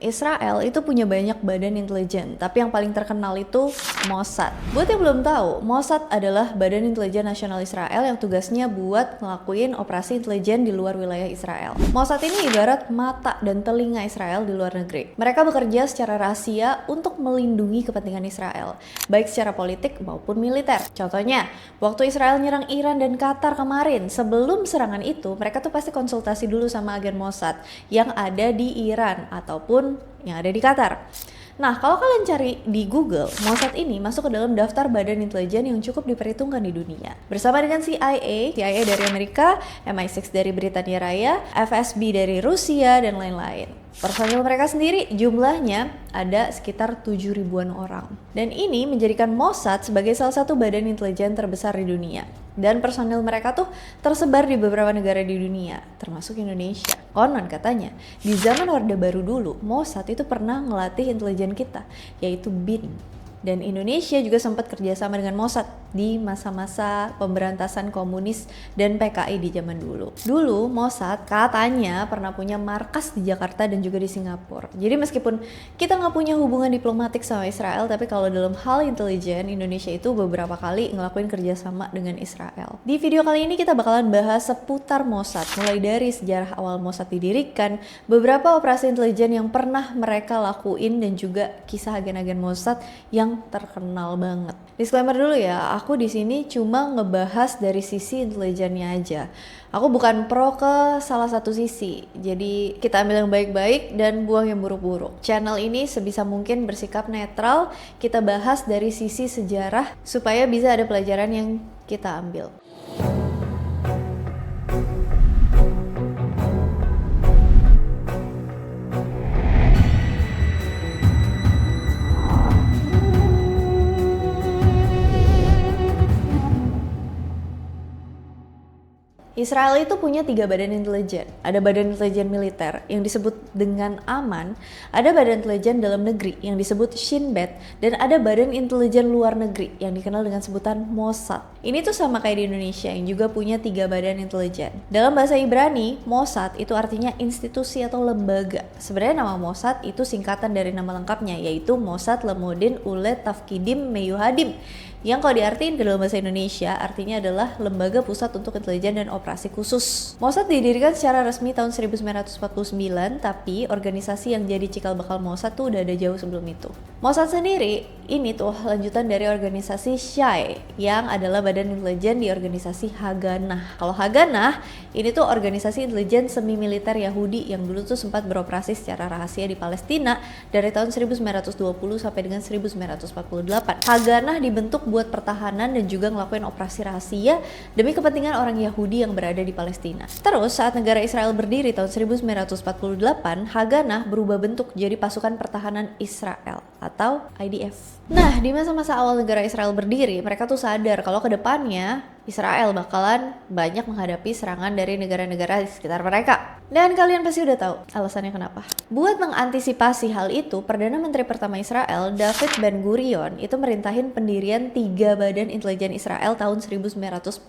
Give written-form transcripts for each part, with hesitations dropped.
Israel itu punya banyak badan intelijen, tapi yang paling terkenal itu Mossad. Buat yang belum tahu, Mossad adalah badan intelijen nasional Israel yang tugasnya buat ngelakuin operasi intelijen di luar wilayah Israel. Mossad ini ibarat mata dan telinga Israel di luar negeri. Mereka bekerja secara rahasia untuk melindungi kepentingan Israel, baik secara politik maupun militer. Contohnya, waktu Israel nyerang Iran dan Qatar kemarin, sebelum serangan itu, mereka tuh pasti konsultasi dulu sama agen Mossad yang ada di Iran ataupun yang ada di Qatar. Nah, kalau kalian cari di Google, Mossad ini masuk ke dalam daftar badan intelijen yang cukup diperhitungkan di dunia. Bersama dengan CIA dari Amerika, MI6 dari Britania Raya, FSB dari Rusia, dan lain-lain. Personil mereka sendiri jumlahnya ada sekitar 7.000-an orang. Dan ini menjadikan Mossad sebagai salah satu badan intelijen terbesar di dunia. Dan personil mereka tuh tersebar di beberapa negara di dunia, termasuk Indonesia. Konon katanya, di zaman Orde Baru dulu, Mossad itu pernah ngelatih intelijen kita, yaitu BIN. Dan Indonesia juga sempat kerjasama dengan Mossad di masa-masa pemberantasan komunis dan PKI di zaman dulu. Dulu Mossad katanya pernah punya markas di Jakarta dan juga di Singapura. Jadi meskipun kita nggak punya hubungan diplomatik sama Israel, tapi kalau dalam hal intelijen, Indonesia itu beberapa kali ngelakuin kerjasama dengan Israel. Di video kali ini kita bakalan bahas seputar Mossad, mulai dari sejarah awal Mossad didirikan, beberapa operasi intelijen yang pernah mereka lakuin, dan juga kisah agen-agen Mossad yang terkenal banget. Disclaimer dulu ya, aku di sini cuma ngebahas dari sisi intelijennya aja. Aku bukan pro ke salah satu sisi. Jadi kita ambil yang baik-baik dan buang yang buruk-buruk. Channel ini sebisa mungkin bersikap netral. Kita bahas dari sisi sejarah supaya bisa ada pelajaran yang kita ambil. Israel itu punya 3 badan intelijen. Ada badan intelijen militer yang disebut dengan Aman, ada badan intelijen dalam negeri yang disebut Shin Bet, dan ada badan intelijen luar negeri yang dikenal dengan sebutan Mossad. Ini tuh sama kayak di Indonesia yang juga punya 3 badan intelijen. Dalam bahasa Ibrani, Mossad itu artinya institusi atau lembaga. Sebenarnya nama Mossad itu singkatan dari nama lengkapnya, yaitu Mossad Lemodin Ulet Tafkidim Meyuhadim, yang kalau diartiin ke dalam bahasa Indonesia artinya adalah Lembaga Pusat untuk Intelijen dan Operasi Khusus. Mossad didirikan secara resmi tahun 1949, tapi organisasi yang jadi cikal bakal Mossad tuh udah ada jauh sebelum itu. Mossad sendiri ini tuh lanjutan dari organisasi Shay, yang adalah badan intelijen di organisasi Haganah. Kalau Haganah ini tuh organisasi intelijen semi militer Yahudi yang dulu tuh sempat beroperasi secara rahasia di Palestina dari tahun 1920 sampai dengan 1948. Haganah dibentuk buat pertahanan dan juga ngelakuin operasi rahasia demi kepentingan orang Yahudi yang berada di Palestina. Terus saat negara Israel berdiri tahun 1948, Haganah berubah bentuk jadi Pasukan Pertahanan Israel atau IDF. Nah, di masa-masa awal negara Israel berdiri, mereka tuh sadar kalau kedepannya Israel bakalan banyak menghadapi serangan dari negara-negara di sekitar mereka. Dan kalian pasti udah tahu alasannya kenapa. Buat mengantisipasi hal itu, Perdana Menteri pertama Israel, David Ben Gurion, itu merintahin pendirian 3 badan intelijen Israel tahun 1949.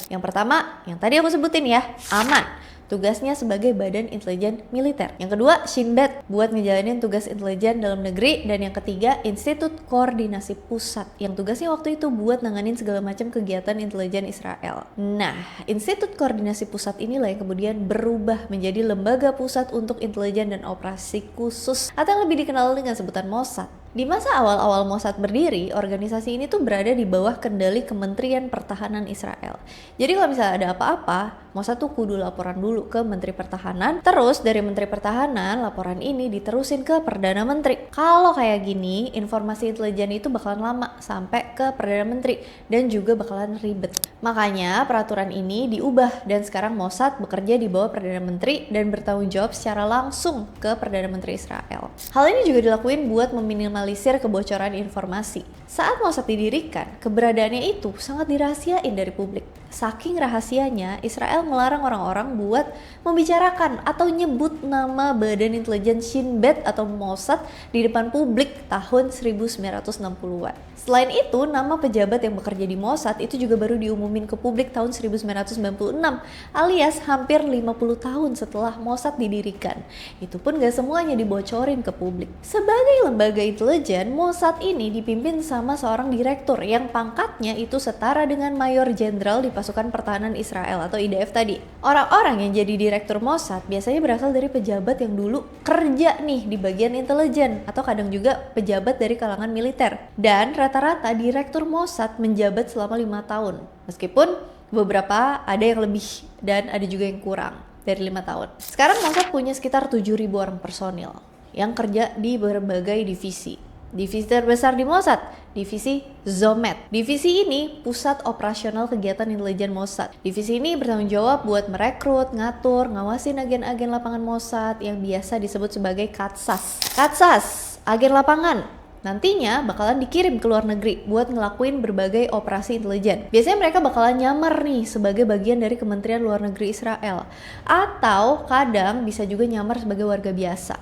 Yang pertama, yang tadi aku sebutin ya, Aman. Tugasnya sebagai badan intelijen militer. Yang kedua, Shin Bet buat ngejalanin tugas intelijen dalam negeri. Dan yang ketiga, Institut Koordinasi Pusat yang tugasnya waktu itu buat nanganin segala macam kegiatan intelijen Israel. Nah, Institut Koordinasi Pusat inilah yang kemudian berubah menjadi Lembaga Pusat untuk Intelijen dan Operasi Khusus atau yang lebih dikenal dengan sebutan Mossad. Di masa awal-awal Mossad berdiri, organisasi ini tuh berada di bawah kendali Kementerian Pertahanan Israel. Jadi kalau misalnya ada apa-apa, Mossad tuh kudu laporan dulu ke Menteri Pertahanan. Terus dari Menteri Pertahanan, laporan ini diterusin ke Perdana Menteri. Kalau kayak gini, informasi intelijen itu bakalan lama sampai ke Perdana Menteri dan juga bakalan ribet. Makanya peraturan ini diubah dan sekarang Mossad bekerja di bawah Perdana Menteri dan bertanggung jawab secara langsung ke Perdana Menteri Israel. Hal ini juga dilakuin buat meminimalisir kebocoran informasi. Saat Mossad didirikan, keberadaannya itu sangat dirahasiain dari publik. saking rahasianya, Israel melarang orang-orang buat membicarakan atau nyebut nama Badan Intelijen Shin Bet atau Mossad di depan publik tahun 1960-an. Selain itu, nama pejabat yang bekerja di Mossad itu juga baru diumumin ke publik tahun 1996, alias hampir 50 tahun setelah Mossad didirikan. Itu pun gak semuanya dibocorin ke publik. Sebagai lembaga intelijen, Mossad ini dipimpin sama seorang direktur yang pangkatnya itu setara dengan mayor jenderal di pasukan pertahanan Israel atau IDF tadi. Orang-orang yang jadi direktur Mossad biasanya berasal dari pejabat yang dulu kerja nih di bagian intelijen atau kadang juga pejabat dari kalangan militer. Dan rata-rata direktur Mossad menjabat selama 5 tahun. Meskipun beberapa ada yang lebih dan ada juga yang kurang dari 5 tahun. Sekarang Mossad punya sekitar 7.000 orang personil yang kerja di berbagai divisi. Divisi terbesar di Mossad, divisi Zomet. Divisi ini pusat operasional kegiatan intelijen Mossad. Divisi ini bertanggung jawab buat merekrut, ngatur, ngawasin agen-agen lapangan Mossad yang biasa disebut sebagai Katsas. Katsas, agen lapangan. Nantinya bakalan dikirim ke luar negeri buat ngelakuin berbagai operasi intelijen. Biasanya mereka bakalan nyamar nih sebagai bagian dari Kementerian Luar Negeri Israel. Atau kadang bisa juga nyamar sebagai warga biasa.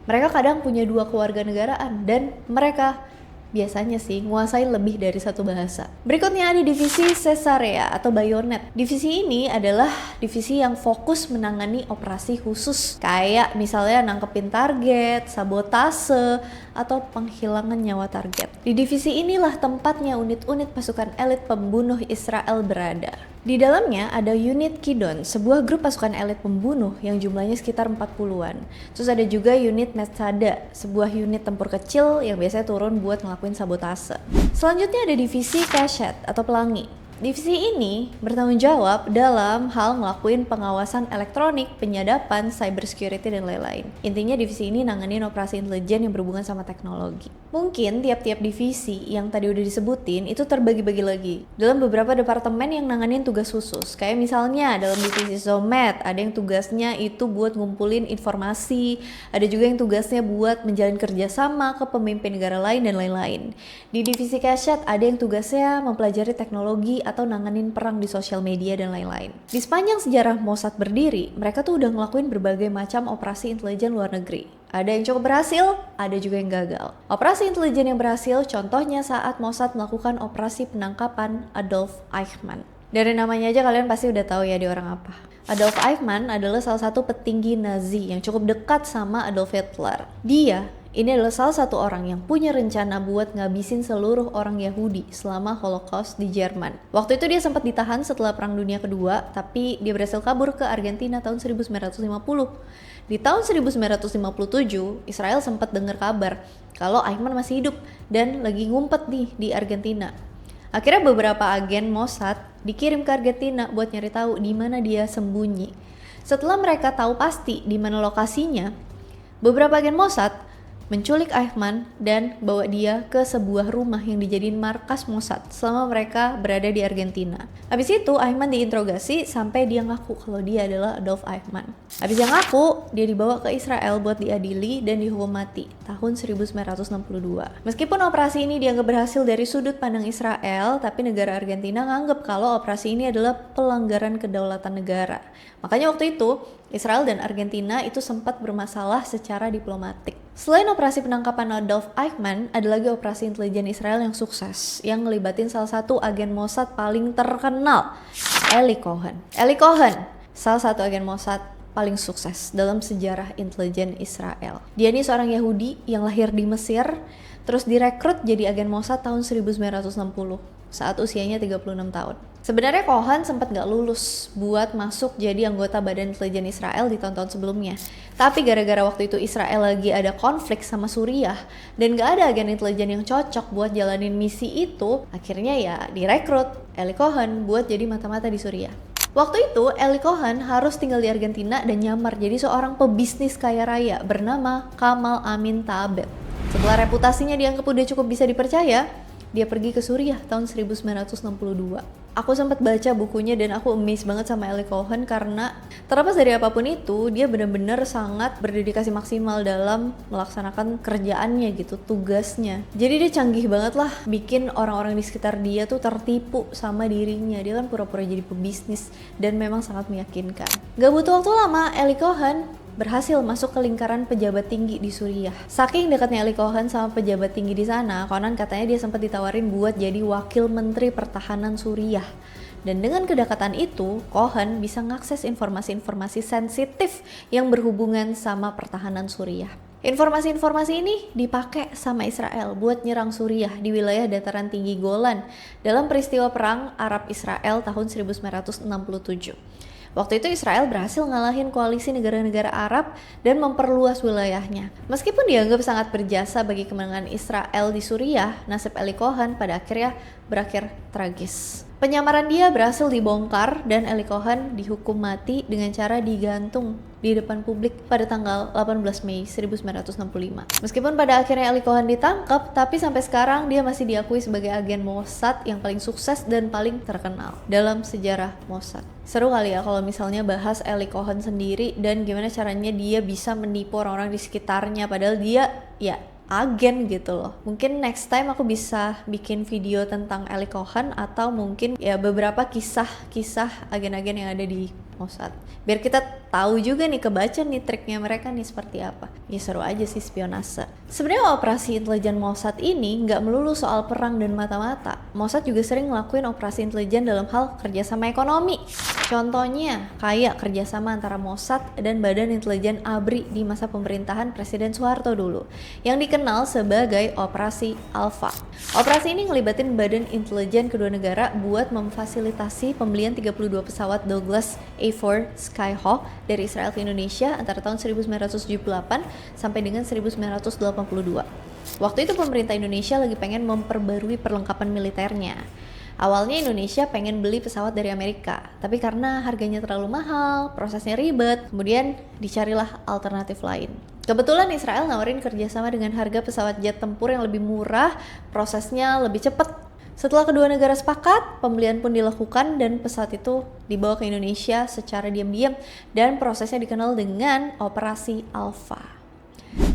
Mereka kadang punya 2 kewarganegaraan dan mereka biasanya sih nguasain lebih dari 1 bahasa. Berikutnya ada divisi Caesarea atau Bayonet. Divisi ini adalah divisi yang fokus menangani operasi khusus. Kayak misalnya nangkepin target, sabotase, atau penghilangan nyawa target. Di divisi inilah tempatnya unit-unit pasukan elit pembunuh Israel berada. Di dalamnya ada unit Kidon, sebuah grup pasukan elit pembunuh yang jumlahnya sekitar 40-an. Terus ada juga unit Metzada, sebuah unit tempur kecil yang biasanya turun buat ngelakuin sabotase. Selanjutnya ada divisi Kashet atau pelangi. Divisi ini bertanggung jawab dalam hal ngelakuin pengawasan elektronik, penyadapan, cyber security, dan lain-lain. Intinya divisi ini nanganin operasi intelijen yang berhubungan sama teknologi. Mungkin tiap-tiap divisi yang tadi udah disebutin itu terbagi-bagi lagi dalam beberapa departemen yang nanganin tugas khusus. Kayak misalnya dalam divisi Zomet ada yang tugasnya itu buat ngumpulin informasi, ada juga yang tugasnya buat menjalin kerjasama ke pemimpin negara lain dan lain-lain. Di divisi Kashet ada yang tugasnya mempelajari teknologi atau nanganin perang di sosial media dan lain-lain. Di sepanjang sejarah Mossad berdiri, mereka tuh udah ngelakuin berbagai macam operasi intelijen luar negeri. Ada yang cukup berhasil, ada juga yang gagal. Operasi intelijen yang berhasil contohnya saat Mossad melakukan operasi penangkapan Adolf Eichmann. Dari namanya aja kalian pasti udah tahu ya dia orang apa. Adolf Eichmann adalah salah satu petinggi Nazi yang cukup dekat sama Adolf Hitler. Ini adalah salah satu orang yang punya rencana buat ngabisin seluruh orang Yahudi selama Holocaust di Jerman. Waktu itu dia sempat ditahan setelah Perang Dunia Kedua, tapi dia berhasil kabur ke Argentina tahun 1950. Di tahun 1957, Israel sempat dengar kabar kalau Eichmann masih hidup dan lagi ngumpet nih di Argentina. Akhirnya beberapa agen Mossad dikirim ke Argentina buat nyari tahu di mana dia sembunyi. Setelah mereka tahu pasti di mana lokasinya, beberapa agen Mossad menculik Eichmann dan bawa dia ke sebuah rumah yang dijadiin markas Mossad selama mereka berada di Argentina. Habis itu Eichmann diinterogasi sampai dia ngaku kalau dia adalah Adolf Eichmann. Habis dia ngaku, dia dibawa ke Israel buat diadili dan dihukum mati tahun 1962. Meskipun operasi ini dianggap berhasil dari sudut pandang Israel, tapi negara Argentina nganggep kalau operasi ini adalah pelanggaran kedaulatan negara. Makanya waktu itu Israel dan Argentina itu sempat bermasalah secara diplomatik. Selain operasi penangkapan Adolf Eichmann, ada lagi operasi intelijen Israel yang sukses, yang ngelibatin salah satu agen Mossad paling terkenal, Eli Cohen. Eli Cohen, salah satu agen Mossad paling sukses dalam sejarah intelijen Israel. Dia ini seorang Yahudi yang lahir di Mesir, terus direkrut jadi agen Mossad tahun 1960 saat usianya 36 tahun. Sebenarnya Cohen sempat gak lulus buat masuk jadi anggota Badan Intelijen Israel di tahun-tahun sebelumnya. Tapi gara-gara waktu itu Israel lagi ada konflik sama Suriah dan gak ada agen intelijen yang cocok buat jalanin misi itu, akhirnya ya direkrut Eli Cohen buat jadi mata-mata di Suriah. Waktu itu Eli Cohen harus tinggal di Argentina dan nyamar jadi seorang pebisnis kaya raya bernama Kamal Amin Taabet. Setelah reputasinya dianggap udah cukup bisa dipercaya, dia pergi ke Suriah tahun 1962. Aku sempat baca bukunya dan aku amazed banget sama Eli Cohen karena terlepas dari apapun itu, dia benar-benar sangat berdedikasi maksimal dalam melaksanakan kerjaannya gitu, tugasnya. Jadi dia canggih banget lah bikin orang-orang di sekitar dia tuh tertipu sama dirinya. Dia kan pura-pura jadi pebisnis dan memang sangat meyakinkan. Gak butuh waktu lama, Eli Cohen berhasil masuk ke lingkaran pejabat tinggi di Suriah. Saking dekatnya Eli Cohen sama pejabat tinggi di sana, konon katanya dia sempat ditawarin buat jadi wakil menteri pertahanan Suriah. Dan dengan kedekatan itu, Cohen bisa ngakses informasi-informasi sensitif yang berhubungan sama pertahanan Suriah. Informasi-informasi ini dipakai sama Israel buat nyerang Suriah di wilayah dataran tinggi Golan dalam peristiwa perang Arab-Israel tahun 1967. Waktu itu Israel berhasil ngalahin koalisi negara-negara Arab dan memperluas wilayahnya. Meskipun dianggap sangat berjasa bagi kemenangan Israel di Suriah, nasib Eli Cohen pada akhirnya berakhir tragis. Penyamaran dia berhasil dibongkar dan Eli Cohen dihukum mati dengan cara digantung di depan publik pada tanggal 18 Mei 1965. Meskipun pada akhirnya Eli Cohen ditangkap, tapi sampai sekarang dia masih diakui sebagai agen Mossad yang paling sukses dan paling terkenal dalam sejarah Mossad. Seru kali ya kalau misalnya bahas Eli Cohen sendiri dan gimana caranya dia bisa menipu orang-orang di sekitarnya padahal dia ya agen gitu loh. Mungkin next time aku bisa bikin video tentang Eli Cohen atau mungkin ya beberapa kisah-kisah agen-agen yang ada di Mossad. Biar kita tahu juga nih, kebaca nih triknya mereka nih seperti apa. Ya seru aja sih spionase. Sebenarnya operasi intelijen Mossad ini nggak melulu soal perang dan mata-mata. Mossad juga sering ngelakuin operasi intelijen dalam hal kerjasama ekonomi. Contohnya kayak kerjasama antara Mossad dan Badan Intelijen ABRI di masa pemerintahan Presiden Soeharto dulu, yang dikenal sebagai Operasi Alpha. Operasi ini ngelibatin Badan Intelijen kedua negara buat memfasilitasi pembelian 32 pesawat Douglas A4 Skyhawk dari Israel ke Indonesia antara tahun 1978 sampai dengan 1982. Waktu itu pemerintah Indonesia lagi pengen memperbarui perlengkapan militernya. Awalnya Indonesia pengen beli pesawat dari Amerika, tapi karena harganya terlalu mahal, prosesnya ribet, kemudian dicarilah alternatif lain. Kebetulan Israel nawarin kerjasama dengan harga pesawat jet tempur yang lebih murah, prosesnya lebih cepat. Setelah kedua negara sepakat, pembelian pun dilakukan dan pesawat itu dibawa ke Indonesia secara diam-diam dan prosesnya dikenal dengan Operasi Alpha.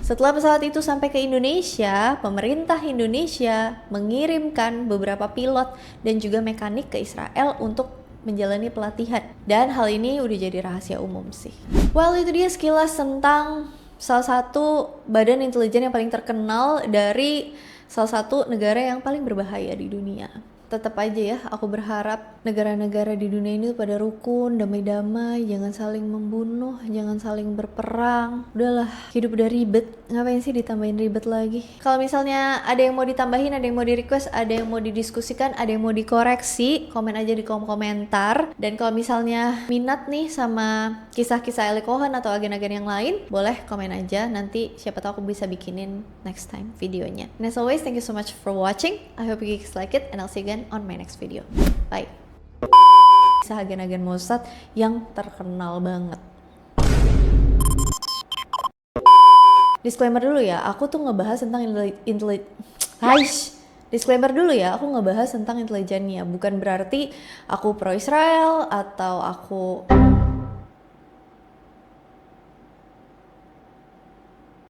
Setelah pesawat itu sampai ke Indonesia, pemerintah Indonesia mengirimkan beberapa pilot dan juga mekanik ke Israel untuk menjalani pelatihan. Dan hal ini udah jadi rahasia umum sih. Well, itu dia sekilas tentang salah satu badan intelijen yang paling terkenal dari salah satu negara yang paling berbahaya di dunia. Tetap aja ya, aku berharap negara-negara di dunia ini pada rukun, damai-damai, jangan saling membunuh, jangan saling berperang. Udahlah, hidup udah ribet, ngapain sih ditambahin ribet lagi? Kalau misalnya ada yang mau ditambahin, ada yang mau di-request, ada yang mau didiskusikan, ada yang mau dikoreksi, komen aja di kolom komentar. Dan kalau misalnya minat nih sama kisah-kisah Eli Cohen atau agen-agen yang lain, boleh komen aja, nanti siapa tahu aku bisa bikinin next time videonya. And as always, thank you so much for watching. I hope you guys like it and I'll see you again on my next video. Bye. Kisah agen-agen Mossad yang terkenal banget. Disclaimer dulu ya, aku tuh ngebahas tentang Disclaimer dulu ya, aku ngebahas tentang intelijennya. Bukan berarti aku pro Israel atau aku